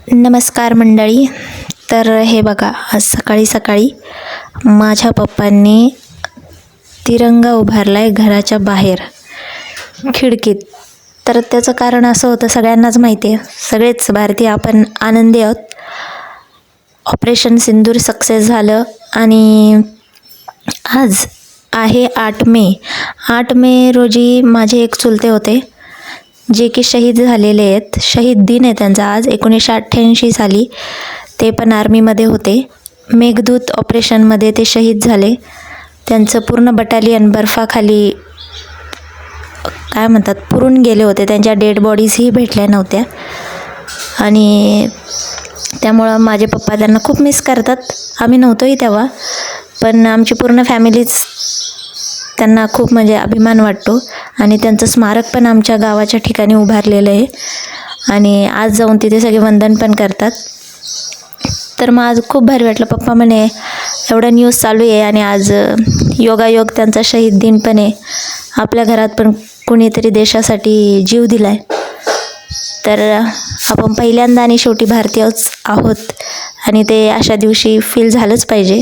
नमस्कार मंडळी. तर हे बघा, आज सकाळी सकाळी माझ्या पप्पांनी तिरंगा उभारला आहे घराच्या बाहेर खिडकीत. तर त्याचं कारण असं होतं, सगळ्यांनाच माहिती आहे, सगळेच भारतीय आपण आनंदी आहोत. ऑपरेशन सिंदूर सक्सेस झालं आणि आज आहे 8 मे. 8 मे रोजी माझे एक चुलते होते जे की शहीद झालेले आहेत. शहीद दिन आहे त्यांचा आज. 1988 साली ते पण आर्मीमध्ये होते. मेघदूत ऑपरेशनमध्ये ते शहीद झाले. त्यांचं पूर्ण बटालियन बर्फाखाली काय म्हणतात पुरून गेले होते. त्यांच्या डेड बॉडीजही भेटल्या नव्हत्या आणि त्यामुळं माझे पप्पा त्यांना खूप मिस करतात. आम्ही नव्हतोही तेव्हा, पण आमची पूर्ण फॅमिलीच त्यांना खूप अभिमान वाटतो आणि त्यांचं स्मारक पण आमच्या गावाच्या ठिकाणी उभारलेलं आहे आणि आज जाऊन तिथे सगळे वंदन पण करतात. तर मग आज खूप भारी वाटलं. पप्पा म्हणे एवढं न्यूज चालू आहे आणि आज योगायोग त्यांचा शहीद दिन पण आहे. आपल्या घरात पण कुणीतरी देशासाठी जीव दिला आहे. तर आपण पहिल्यांदा आणि शेवटी भारतीयच आहोत आणि ते अशा दिवशी फील झालंच पाहिजे.